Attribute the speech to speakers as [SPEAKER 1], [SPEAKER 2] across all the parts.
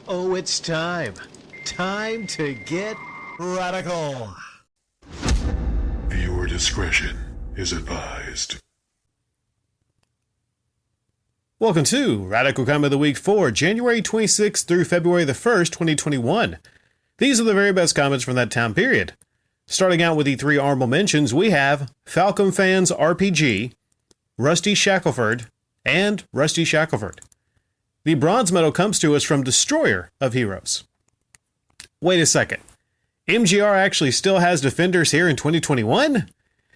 [SPEAKER 1] Oh, it's time. Time to get radical.
[SPEAKER 2] Viewer discretion is advised.
[SPEAKER 3] Welcome to Radical Comment of the Week for January 26th through February the 1st, 2021. These are the very best comments from that time period. Starting out with the three honorable mentions, we have Falcon Fans RPG, Rusty Shackelford, and Rusty Shackelford. The bronze medal comes to us from Destroyer of Heroes. Wait a second. MGR actually still has defenders here in 2021?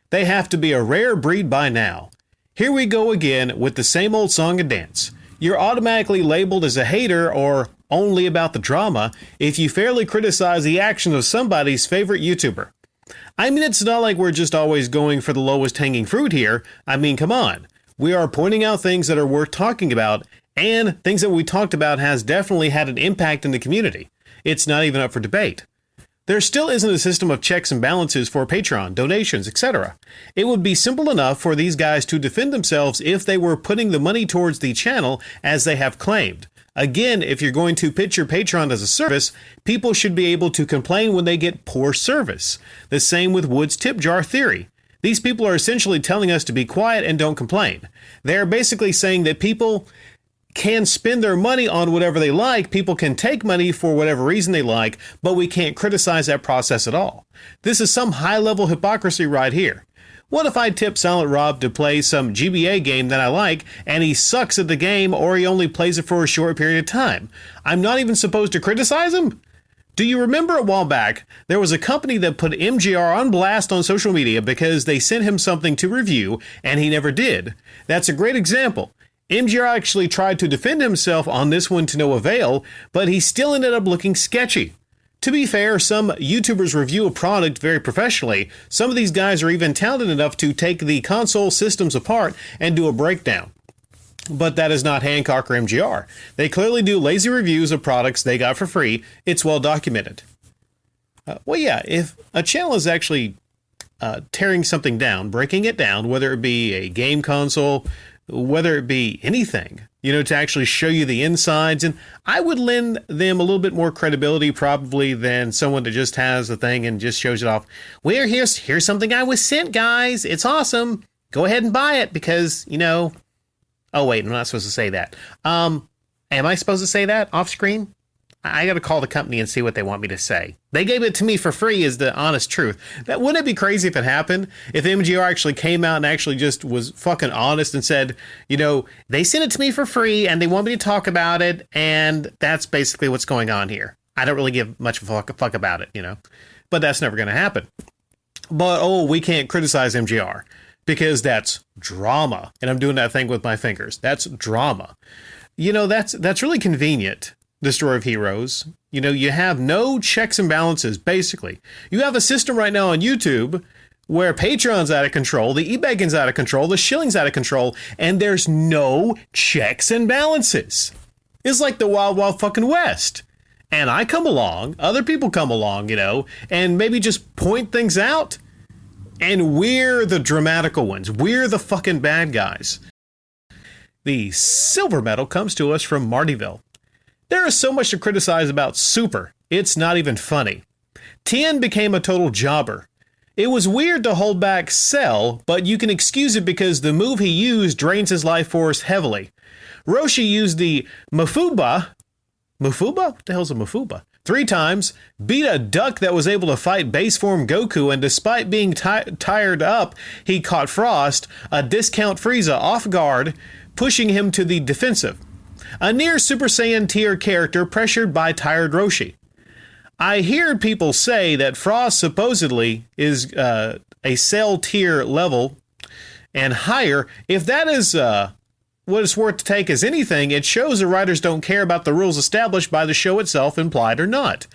[SPEAKER 3] They have to be a rare breed by now. Here we go again with the same old song and dance. You're automatically labeled as a hater or only about the drama if you fairly criticize the actions of somebody's favorite YouTuber. I mean, it's not like we're just always going for the lowest hanging fruit here. I mean, come on. We are pointing out things that are worth talking about, and things that we talked about has definitely had an impact in the community. It's not even up for debate. There still isn't a system of checks and balances for Patreon, donations, etc. It would be simple enough for these guys to defend themselves if they were putting the money towards the channel as they have claimed. Again, if you're going to pitch your Patreon as a service, people should be able to complain when they get poor service. The same with Wood's tip jar theory. These people are essentially telling us to be quiet and don't complain. They're basically saying that people can spend their money on whatever they like, people can take money for whatever reason they like, but we can't criticize that process at all. This is some high-level hypocrisy right here. What if I tip Silent Rob to play some GBA game that I like, and he sucks at the game, or he only plays it for a short period of time? I'm not even supposed to criticize him? Do you remember a while back, there was a company that put MGR on blast on social media because they sent him something to review, and he never did? That's a great example. MGR actually tried to defend himself on this one to no avail, but he still ended up looking sketchy. To be fair, some YouTubers review a product very professionally. Some of these guys are even talented enough to take the console systems apart and do a breakdown. But that is not Hancock or MGR. They clearly do lazy reviews of products they got for free. It's well documented. Well, yeah, if a channel is actually tearing something down, breaking it down, whether it be a game console, whether it be anything, to actually show you the insides. And I would lend them a little bit more credibility probably than someone that just has the thing and just shows it off. Well, here's something I was sent, guys. It's awesome. Go ahead and buy it because, oh, wait, I'm not supposed to say that. Am I supposed to say that off screen? I got to call the company and see what they want me to say. They gave it to me for free is the honest truth. Wouldn't it be crazy if it happened? If MGR actually came out and actually just was fucking honest and said, they sent it to me for free and they want me to talk about it. And that's basically what's going on here. I don't really give much of a fuck about it, but that's never going to happen. But, we can't criticize MGR because that's drama. And I'm doing that thing with my fingers. That's drama. That's really convenient. Destroyer of Heroes. You have no checks and balances, basically. You have a system right now on YouTube where Patreon's out of control, the eBacon's out of control, the shilling's out of control, and there's no checks and balances. It's like the Wild Wild fucking West. And I come along, other people come along, and maybe just point things out. And we're the dramatical ones. We're the fucking bad guys. The silver medal comes to us from Martyville. There is so much to criticize about Super, it's not even funny. Tien became a total jobber. It was weird to hold back Cell, but you can excuse it because the move he used drains his life force heavily. Roshi used the Mafuba? What the hell's a Mafuba? 3 times, beat a duck that was able to fight base form Goku, and despite being tired up, he caught Frost, a discount Frieza, off guard, pushing him to the defensive. A near Super Saiyan tier character pressured by tired Roshi. I hear people say that Frost supposedly is a Cell tier level and higher. If that is what it's worth to take as anything, it shows the writers don't care about the rules established by the show itself, implied or not.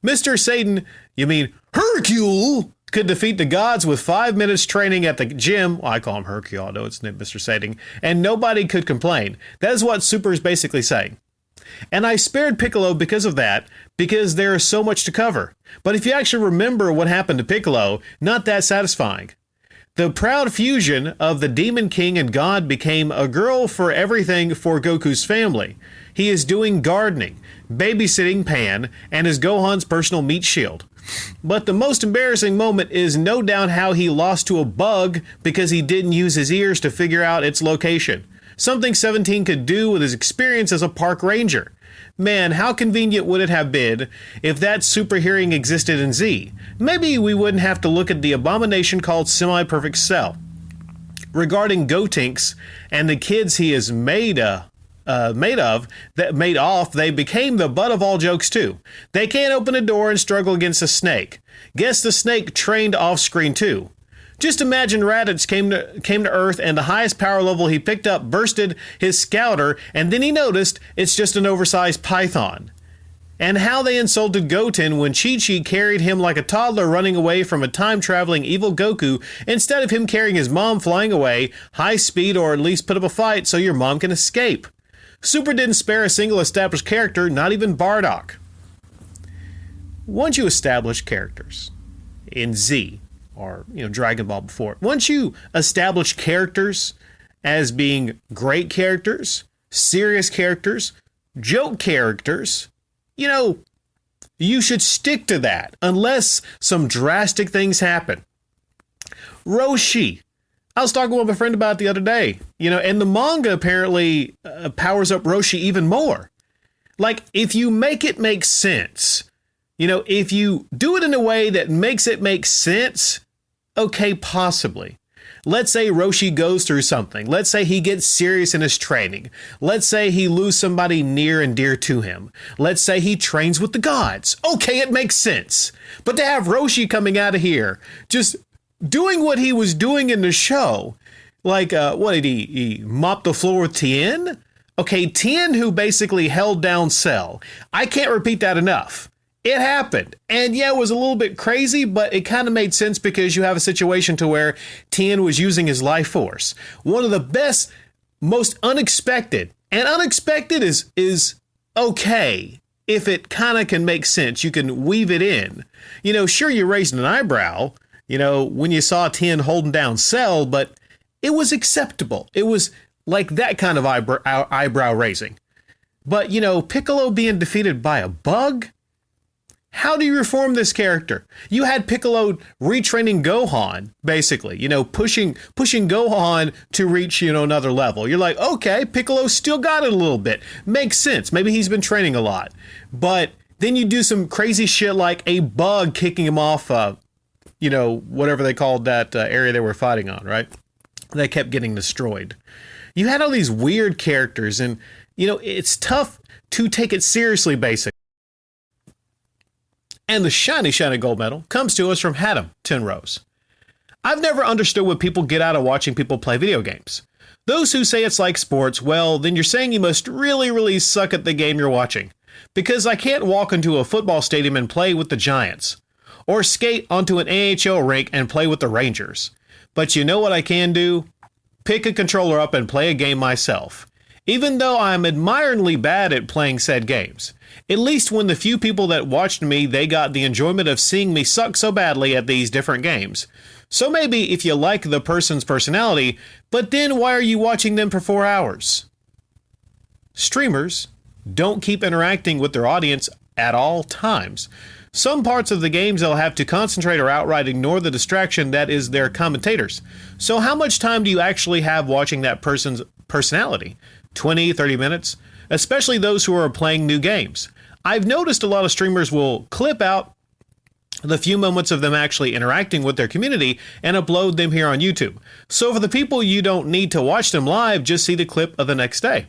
[SPEAKER 3] Mr. Satan, you mean Hercule, could defeat the gods with 5 minutes training at the gym. Well, I call him Hercule, I know it's named Mr. Satan, and nobody could complain. That is what Super is basically saying. And I spared Piccolo because of that, because there is so much to cover. But if you actually remember what happened to Piccolo, not that satisfying. The proud fusion of the Demon King and God became a girl for everything for Goku's family. he is doing gardening, babysitting Pan, and is Gohan's personal meat shield. But the most embarrassing moment is no doubt how he lost to a bug because he didn't use his ears to figure out its location. Something 17 could do with his experience as a park ranger. Man, how convenient would it have been if that super hearing existed in Z? Maybe we wouldn't have to look at the abomination called Semi-Perfect Cell. Regarding Gotenks and the kids he is made off, they became the butt of all jokes too. They can't open a door and struggle against a snake. Guess the snake trained off screen too. Just imagine Raditz came to Earth and the highest power level he picked up bursted his scouter, and then he noticed it's just an oversized python. And how they insulted Goten when Chi-Chi carried him like a toddler running away from a time-traveling evil Goku instead of him carrying his mom flying away, high speed, or at least put up a fight so your mom can escape. Super didn't spare a single established character, not even Bardock. Once you establish characters in Z, or Dragon Ball before, once you establish characters as being great characters, serious characters, joke characters, you should stick to that unless some drastic things happen. Roshi. I was talking with my friend about it the other day, and the manga apparently powers up Roshi even more. Like, if you make it make sense, if you do it in a way that makes it make sense, okay, possibly. Let's say Roshi goes through something. Let's say he gets serious in his training. Let's say he loses somebody near and dear to him. Let's say he trains with the gods. Okay, it makes sense. But to have Roshi coming out of here, just doing what he was doing in the show, like, what did he mop the floor with Tien? Okay, Tien, who basically held down Cell. I can't repeat that enough. It happened. And yeah, it was a little bit crazy, but it kind of made sense because you have a situation to where Tien was using his life force. One of the best, most unexpected, and unexpected is okay if it kind of can make sense. You can weave it in. Sure, you raised an eyebrow, when you saw Tien holding down Cell, but it was acceptable. It was like that kind of eyebrow raising. But, Piccolo being defeated by a bug? How do you reform this character? You had Piccolo retraining Gohan, basically, pushing Gohan to reach, another level. You're like, okay, Piccolo still got it a little bit. Makes sense. Maybe he's been training a lot. But then you do some crazy shit like a bug kicking him off, whatever they called that area they were fighting on, right? They kept getting destroyed. You had all these weird characters, and, it's tough to take it seriously, basically. And the shiny gold medal comes to us from Haddam, 10 rows. I've never understood what people get out of watching people play video games. Those who say it's like sports, well, then you're saying you must really, really suck at the game you're watching. Because I can't walk into a football stadium and play with the Giants. Or skate onto an AHL rink and play with the Rangers. But you know what I can do? Pick a controller up and play a game myself. Even though I'm admiringly bad at playing said games. At least when the few people that watched me, they got the enjoyment of seeing me suck so badly at these different games. So maybe if you like the person's personality, but then why are you watching them for 4 hours? Streamers don't keep interacting with their audience at all times. Some parts of the games they'll have to concentrate or outright ignore the distraction that is their commentators. So how much time do you actually have watching that person's personality? 20, 30 minutes? Especially those who are playing new games. I've noticed a lot of streamers will clip out the few moments of them actually interacting with their community and upload them here on YouTube. So for the people you don't need to watch them live, just see the clip of the next day.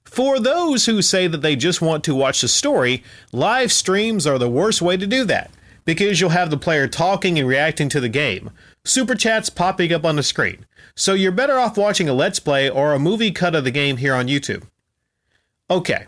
[SPEAKER 3] For those who say that they just want to watch the story, live streams are the worst way to do that, because you'll have the player talking and reacting to the game, super chats popping up on the screen. So you're better off watching a Let's Play or a movie cut of the game here on YouTube. Okay,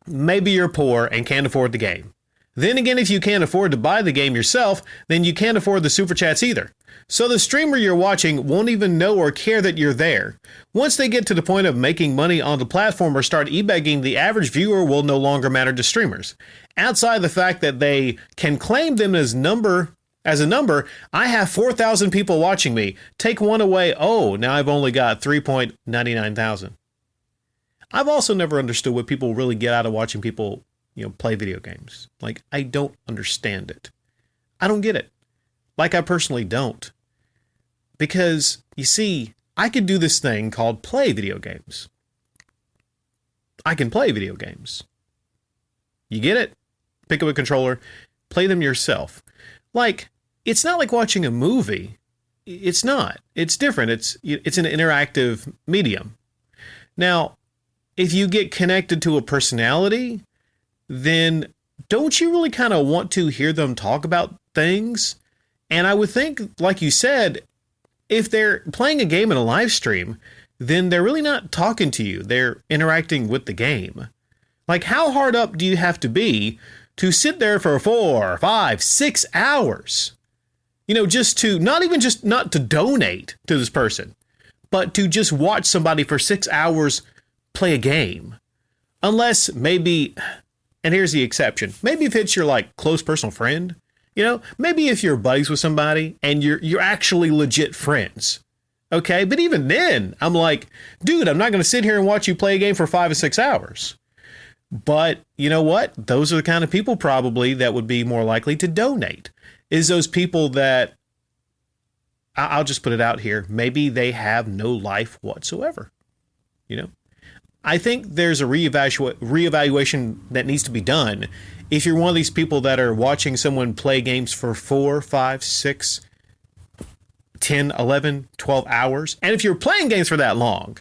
[SPEAKER 3] maybe you're poor and can't afford the game. Then again, if you can't afford to buy the game yourself, then you can't afford the super chats either. So the streamer you're watching won't even know or care that you're there. Once they get to the point of making money on the platform or start e-begging, the average viewer will no longer matter to streamers. Outside the fact that they can claim them as a number, I have 4,000 people watching me. Take one away, oh, now I've only got 3.99 thousand. I've also never understood what people really get out of watching people, play video games. Like, I don't understand it. I don't get it. Like, I personally don't. Because, you see, I could do this thing called play video games. I can play video games. You get it? Pick up a controller, play them yourself. Like, it's not like watching a movie. It's not. It's different. It's an interactive medium. Now, if you get connected to a personality, then don't you really kind of want to hear them talk about things? And I would think, like you said, if they're playing a game in a live stream, then they're really not talking to you. They're interacting with the game. Like, how hard up do you have to be to sit there for 4, 5, 6 hours? Just to, not to donate to this person, but to just watch somebody for 6 hours play a game. Unless maybe, and here's the exception, maybe if it's your like close personal friend, maybe if you're buddies with somebody and you're actually legit friends. Okay, but even then, I'm like, dude, I'm not going to sit here and watch you play a game for 5 or 6 hours. But you know what? Those are the kind of people probably that would be more likely to donate. Is those people that, I'll just put it out here, maybe they have no life whatsoever. I think there's a reevaluation that needs to be done. If you're one of these people that are watching someone play games for 4, 5, 6, 10, 11, 12 hours, and if you're playing games for that long,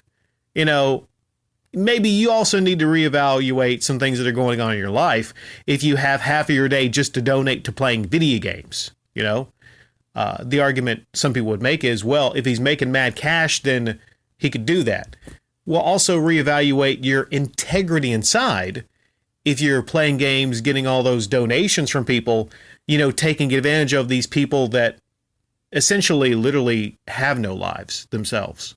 [SPEAKER 3] maybe you also need to reevaluate some things that are going on in your life if you have half of your day just to donate to playing video games. The argument some people would make is, well, if he's making mad cash, then he could do that. Well, also reevaluate your integrity inside. If you're playing games, getting all those donations from people, taking advantage of these people that essentially literally have no lives themselves.